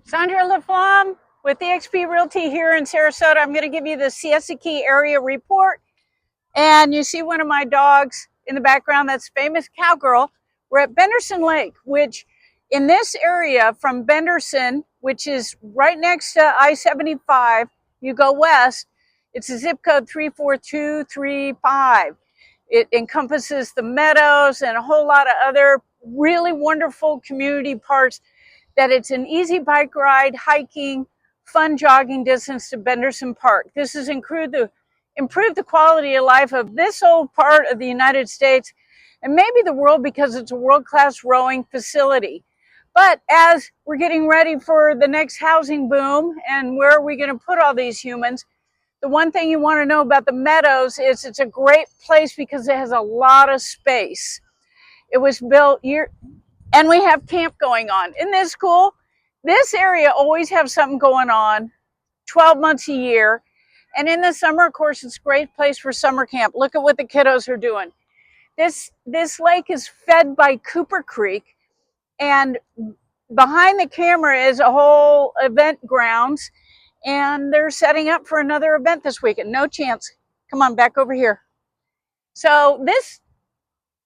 Sandra LaFlamme with eXp Realty here in Sarasota. I'm going to give you the Siesta Key area report. And you see one of my dogs in the background, that's famous cowgirl. We're at Benderson Lake, which in this area from Benderson, which is right next to I-75, you go west, it's a zip code 34235. It encompasses the Meadows and a whole lot of other really wonderful community parts that it's an easy bike ride, hiking, fun jogging distance to Benderson Park. This has improved the quality of life of this old part of the United States and maybe the world, because it's a world-class rowing facility. But as we're getting ready for the next housing boom and where are we going to put all these humans, the one thing you want to know about the Meadows is it's a great place because it has a lot of space. It was built and we have camp going on. Isn't this cool? This area always has something going on 12 months a year. And in the summer, of course, it's a great place for summer camp. Look at what the kiddos are doing. This lake is fed by Cooper Creek, and behind the camera is a whole event grounds, and they're setting up for another event this weekend. No chance. Come on, back over here. So this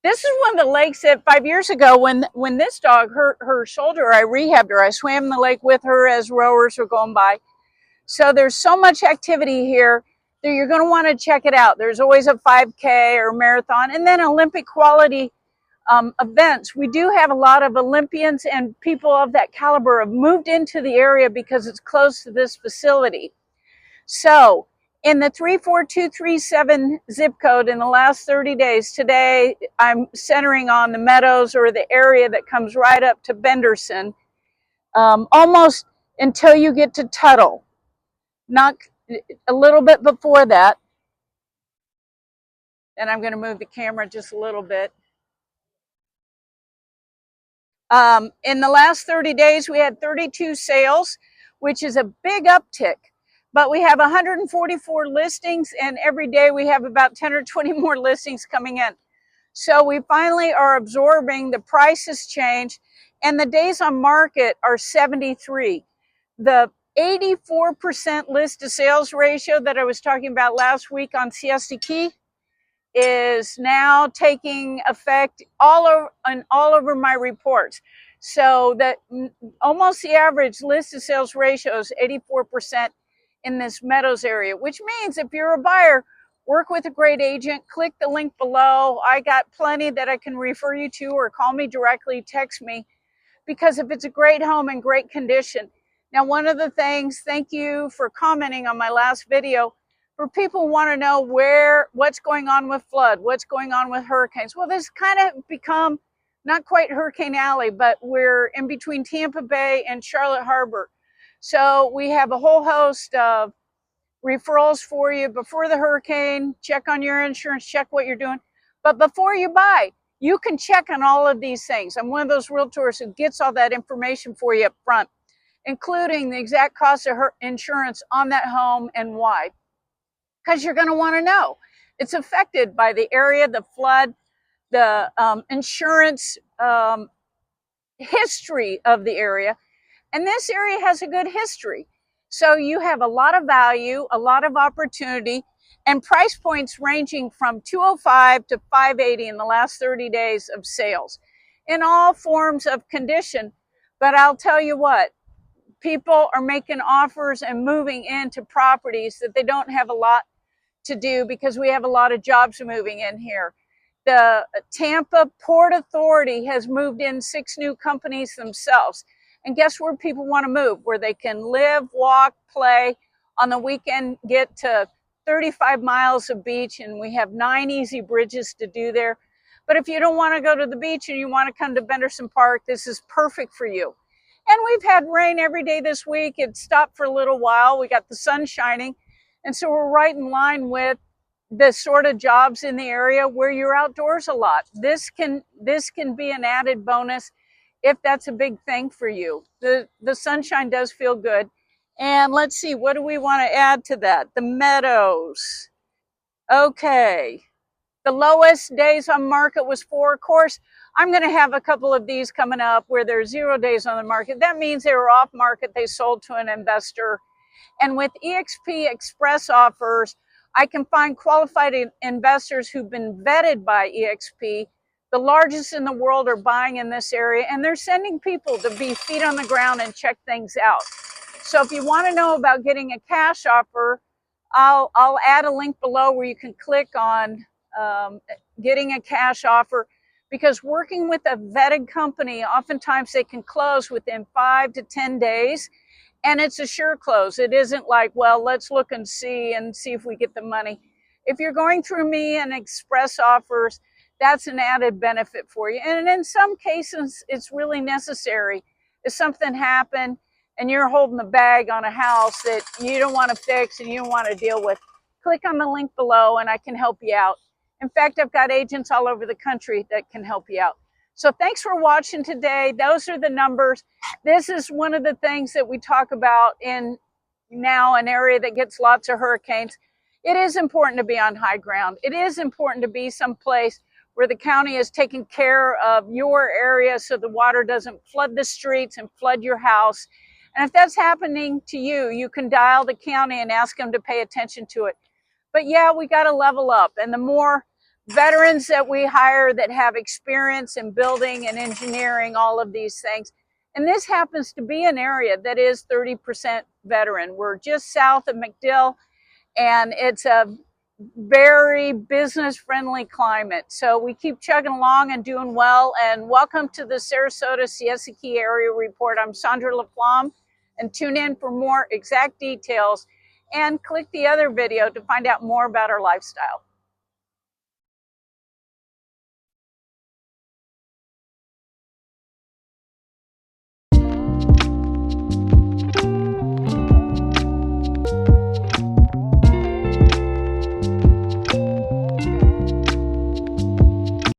is one of the lakes that 5 years ago, when this dog hurt her shoulder, I rehabbed her. I swam in the lake with her as rowers were going by. So there's so much activity here that you're going to want to check it out. There's always a 5K or marathon, and then Olympic quality events. We do have a lot of Olympians and people of that caliber have moved into the area because it's close to this facility. So in the 34237 zip code in the last 30 days, today I'm centering on the Meadows, or the area that comes right up to Benderson, almost until you get to Tuttle. Not a little bit before that. And I'm going to move the camera just a little bit. In the last 30 days, we had 32 sales, which is a big uptick. But we have 144 listings, and every day we have about 10 or 20 more listings coming in. So we finally are absorbing the prices change, and the days on market are 73. The 84% list to sales ratio that I was talking about last week on Siesta Key is now taking effect all over my reports. So that almost the average list to sales ratio is 84% in this Meadows area, which means if you're a buyer, work with a great agent, click the link below. I got plenty that I can refer you to, or call me directly, text me, because if it's a great home in great condition. Now, one of the things, thank you for commenting on my last video, for people who want to know what's going on with flood, what's going on with hurricanes. Well, this kind of become not quite Hurricane Alley, but we're in between Tampa Bay and Charlotte Harbor. So we have a whole host of referrals for you before the hurricane. Check on your insurance, check what you're doing. But before you buy, you can check on all of these things. I'm one of those realtors who gets all that information for you up front, including the exact cost of her insurance on that home and why. Because you're going to want to know. It's affected by the area, the flood, the insurance history of the area. And this area has a good history. So you have a lot of value, a lot of opportunity, and price points ranging from $205 to $580 in the last 30 days of sales in all forms of condition. But I'll tell you what, people are making offers and moving into properties that they don't have a lot to do because we have a lot of jobs moving in here. The Tampa Port Authority has moved in 6 new companies themselves. And guess where people want to move? Where they can live, walk, play, on the weekend get to 35 miles of beach, and we have 9 easy bridges to do there. But if you don't want to go to the beach and you want to come to Benderson Park, this is perfect for you. And we've had rain every day this week. It stopped for a little while. We got the sun shining. And so we're right in line with the sort of jobs in the area where you're outdoors a lot. This can be an added bonus if that's a big thing for you. The sunshine does feel good. And let's see, what do we want to add to that? The Meadows. Okay. The lowest days on market was 4. Of course, I'm going to have a couple of these coming up where there's 0 days on the market. That means they were off market. They sold to an investor. And with EXP Express offers, I can find qualified investors who've been vetted by EXP. The largest in the world are buying in this area, and they're sending people to be feet on the ground and check things out. So if you want to know about getting a cash offer, I'll add a link below where you can click on getting a cash offer, because working with a vetted company, oftentimes they can close within 5 to 10 days. And it's a sure close. It isn't like, well, let's look and see if we get the money. If you're going through me and express offers, that's an added benefit for you. And in some cases, it's really necessary. If something happened and you're holding the bag on a house that you don't want to fix and you don't want to deal with, click on the link below and I can help you out. In fact, I've got agents all over the country that can help you out. So thanks for watching today. Those are the numbers. This is one of the things that we talk about in now an area that gets lots of hurricanes. It is important to be on high ground. It is important to be someplace where the county is taking care of your area so the water doesn't flood the streets and flood your house. And if that's happening to you, you can dial the county and ask them to pay attention to it. But yeah, we got to level up. And the more veterans that we hire that have experience in building and engineering, all of these things. And this happens to be an area that is 30% veteran. We're just south of MacDill, and it's a very business-friendly climate. So we keep chugging along and doing well. And welcome to the Sarasota Siesta Key Area Report. I'm Sandra LaFlamme, and tune in for more exact details. And click the other video to find out more about our lifestyle.